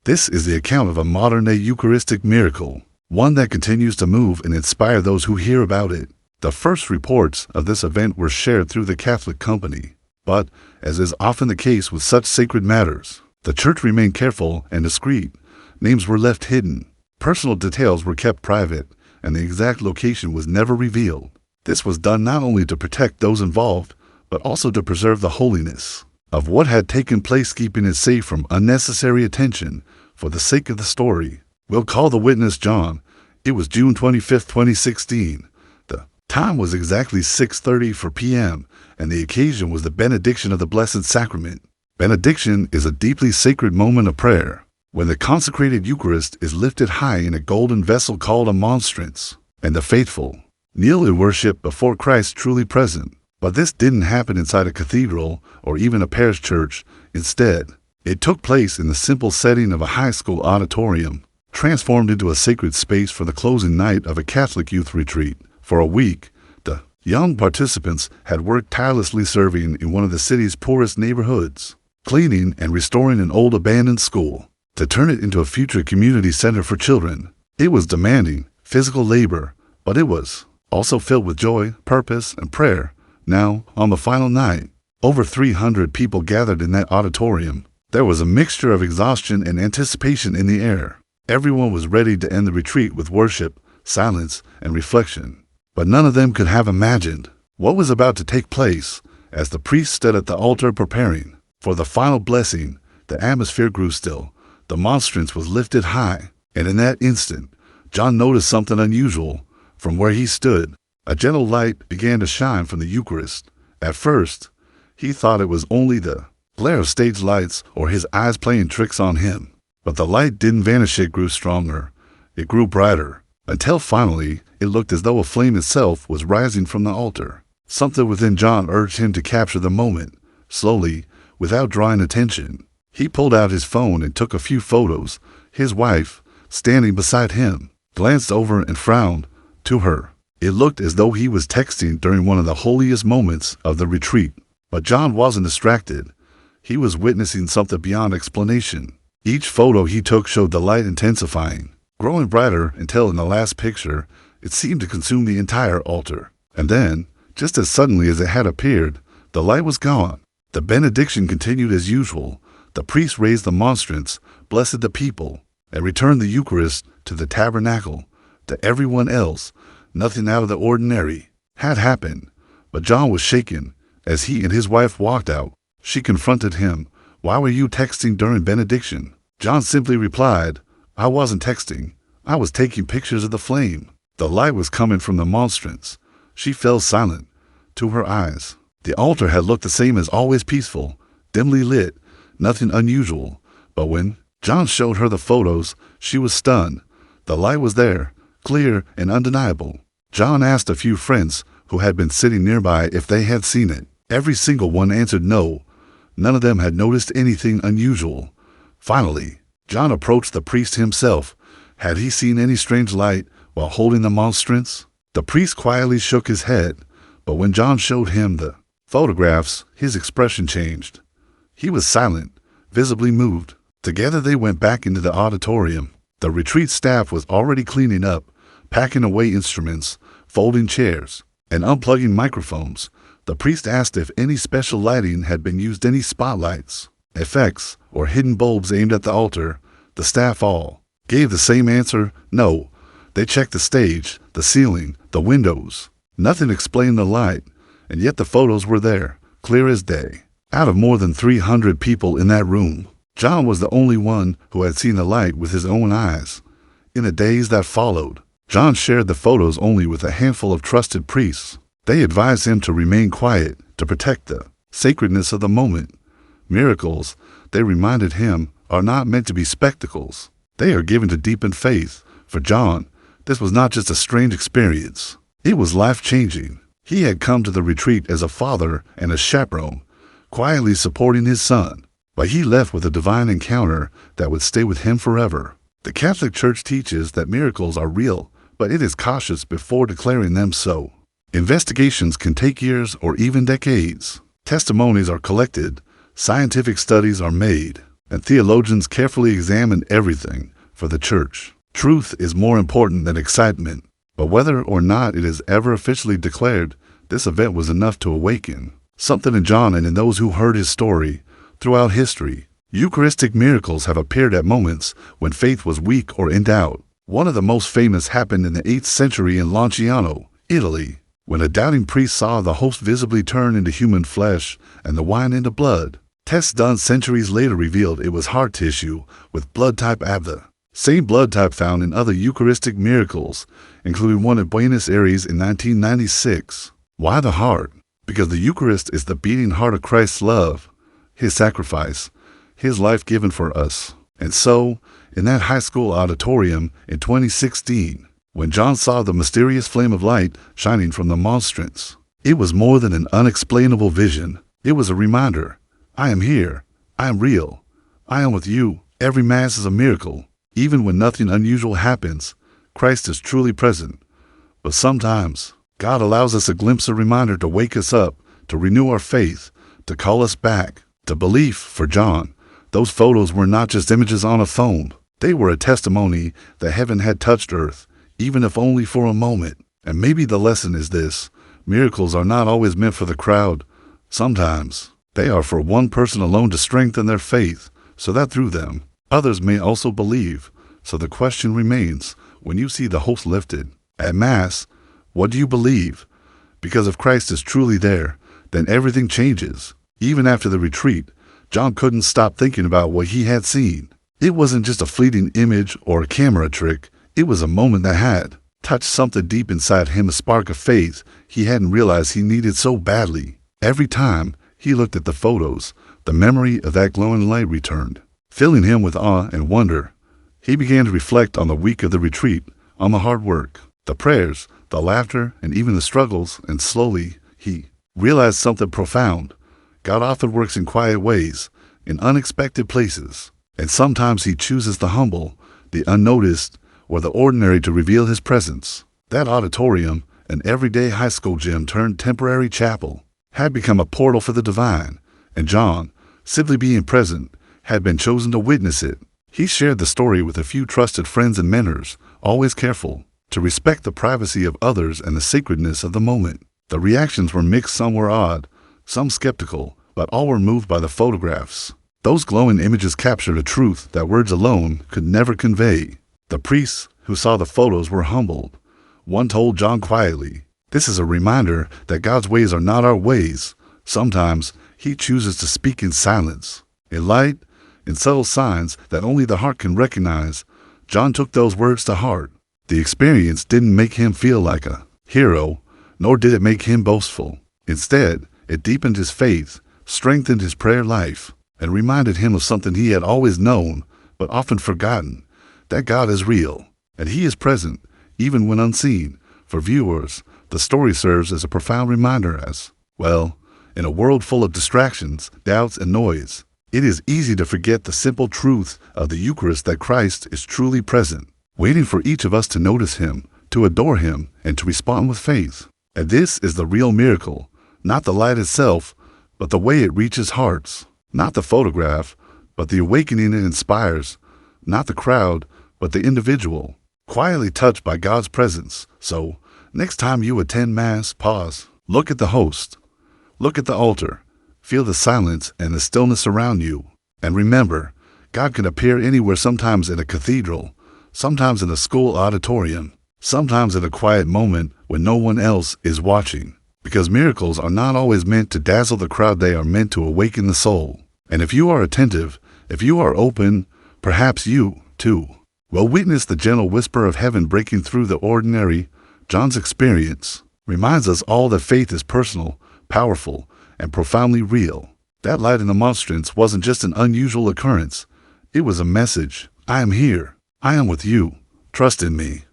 This is the account of a modern-day Eucharistic miracle, one that continues to move and inspire those who hear about it. The first reports of this event were shared through the Catholic company, but, as is often the case with such sacred matters, the Church remained careful and discreet. Names were left hidden, personal details were kept private, and the exact location was never revealed. This was done not only to protect those involved, but also to preserve the holiness of what had taken place, keeping it safe from unnecessary attention. For the sake of the story, we'll call the witness John. It was June 25, 2016. The time was exactly 6:34 p.m., and the occasion was the benediction of the Blessed Sacrament. Benediction is a deeply sacred moment of prayer, when the consecrated Eucharist is lifted high in a golden vessel called a monstrance, and the faithful kneel in worship before Christ truly present. But this didn't happen inside a cathedral or even a parish church. Instead, it took place in the simple setting of a high school auditorium, transformed into a sacred space for the closing night of a Catholic youth retreat. For a week, the young participants had worked tirelessly serving in one of the city's poorest neighborhoods, cleaning and restoring an old abandoned school to turn it into a future community center for children. It was demanding physical labor, but it was also filled with joy, purpose, and prayer. Now, on the final night, over 300 people gathered in that auditorium. There was a mixture of exhaustion and anticipation in the air. Everyone was ready to end the retreat with worship, silence, and reflection. But none of them could have imagined what was about to take place. As the priest stood at the altar preparing for the final blessing, the atmosphere grew still. The monstrance was lifted high, and in that instant, John noticed something unusual. From where he stood, a gentle light began to shine from the Eucharist. At first, he thought it was only the glare of stage lights or his eyes playing tricks on him. But the light didn't vanish, it grew stronger. It grew brighter, until finally it looked as though a flame itself was rising from the altar. Something within John urged him to capture the moment. Slowly, without drawing attention, he pulled out his phone and took a few photos. His wife, standing beside him, glanced over and frowned. To her, it looked as though he was texting during one of the holiest moments of the retreat. But John wasn't distracted. He was witnessing something beyond explanation. Each photo he took showed the light intensifying, growing brighter until in the last picture, it seemed to consume the entire altar. And then, just as suddenly as it had appeared, the light was gone. The benediction continued as usual. The priest raised the monstrance, blessed the people, and returned the Eucharist to the tabernacle. To everyone else, nothing out of the ordinary had happened. But John was shaken. As he and his wife walked out, she confronted him. "Why were you texting during benediction?" John simply replied, "I wasn't texting. I was taking pictures of the flame." The light was coming from the monstrance. She fell silent. To her eyes, the altar had looked the same as always, peaceful, dimly lit, nothing unusual. But when John showed her the photos, she was stunned. The light was there, clear and undeniable. John asked a few friends who had been sitting nearby if they had seen it. Every single one answered no. None of them had noticed anything unusual. Finally, John approached the priest himself. Had he seen any strange light while holding the monstrance? The priest quietly shook his head, but when John showed him the photographs, his expression changed. He was silent, visibly moved. Together they went back into the auditorium. The retreat staff was already cleaning up, packing away instruments, folding chairs, and unplugging microphones. The priest asked if any special lighting had been used, any spotlights, effects, or hidden bulbs aimed at the altar. The staff all gave the same answer: no. They checked the stage, the ceiling, the windows. Nothing explained the light, and yet the photos were there, clear as day. Out of more than 300 people in that room, John was the only one who had seen the light with his own eyes. In the days that followed, John shared the photos only with a handful of trusted priests. They advised him to remain quiet, to protect the sacredness of the moment. Miracles, they reminded him, are not meant to be spectacles. They are given to deepen faith. For John, this was not just a strange experience. It was life-changing. He had come to the retreat as a father and a chaperone, quietly supporting his son. But he left with a divine encounter that would stay with him forever. The Catholic Church teaches that miracles are real, but it is cautious before declaring them so. Investigations can take years or even decades. Testimonies are collected, scientific studies are made, and theologians carefully examined everything for the church. Truth is more important than excitement, but whether or not it is ever officially declared, this event was enough to awaken something in John and in those who heard his story throughout history. Eucharistic miracles have appeared at moments when faith was weak or in doubt. One of the most famous happened in the 8th century in Lanciano, Italy, when a doubting priest saw the host visibly turn into human flesh and the wine into blood. Tests done centuries later revealed it was heart tissue with blood type AB, same blood type found in other Eucharistic miracles, including one at Buenos Aires in 1996. Why the heart? Because the Eucharist is the beating heart of Christ's love, his sacrifice, his life given for us. And so, in that high school auditorium in 2016, when John saw the mysterious flame of light shining from the monstrance, it was more than an unexplainable vision. It was a reminder. I am here. I am real. I am with you. Every Mass is a miracle. Even when nothing unusual happens, Christ is truly present. But sometimes, God allows us a glimpse, a reminder to wake us up, to renew our faith, to call us back, to belief. For John, those photos were not just images on a phone. They were a testimony that heaven had touched earth, even if only for a moment. And maybe the lesson is this: miracles are not always meant for the crowd. Sometimes they are for one person alone to strengthen their faith, so that through them, others may also believe. So the question remains, when you see the host lifted at Mass, what do you believe? Because if Christ is truly there, then everything changes. Even after the retreat, John couldn't stop thinking about what he had seen. It wasn't just a fleeting image or a camera trick. It was a moment that had touched something deep inside him, a spark of faith he hadn't realized he needed so badly. Every time he looked at the photos, the memory of that glowing light returned, filling him with awe and wonder. He began to reflect on the week of the retreat, on the hard work, the prayers, the laughter, and even the struggles, and slowly he realized something profound. God often works in quiet ways, in unexpected places, and sometimes he chooses the humble, the unnoticed, or the ordinary to reveal his presence. That auditorium, an everyday high school gym turned temporary chapel, had become a portal for the divine, and John, simply being present, had been chosen to witness it. He shared the story with a few trusted friends and mentors, always careful to respect the privacy of others and the sacredness of the moment. The reactions were mixed. Some were odd, some skeptical, but all were moved by the photographs. Those glowing images captured a truth that words alone could never convey. The priests who saw the photos were humbled. One told John quietly, "This is a reminder that God's ways are not our ways. Sometimes he chooses to speak in silence, in light, in subtle signs that only the heart can recognize." John took those words to heart. The experience didn't make him feel like a hero, nor did it make him boastful. Instead, it deepened his faith, strengthened his prayer life, and reminded him of something he had always known, but often forgotten, that God is real, and he is present, even when unseen. For viewers, the story serves as a profound reminder as, well, in a world full of distractions, doubts, and noise, it is easy to forget the simple truth of the Eucharist, that Christ is truly present, waiting for each of us to notice him, to adore him, and to respond with faith. And this is the real miracle, not the light itself, but the way it reaches hearts, not the photograph, but the awakening it inspires, not the crowd, but the individual, quietly touched by God's presence. So, next time you attend Mass, pause, look at the host, look at the altar, feel the silence and the stillness around you, and remember, God can appear anywhere, sometimes in a cathedral, sometimes in a school auditorium, sometimes in a quiet moment when no one else is watching. Because miracles are not always meant to dazzle the crowd, they are meant to awaken the soul. And if you are attentive, if you are open, perhaps you, too, will witness the gentle whisper of heaven breaking through the ordinary. John's experience reminds us all that faith is personal, powerful, and profoundly real. That light in the monstrance wasn't just an unusual occurrence. It was a message. I am here. I am with you. Trust in me.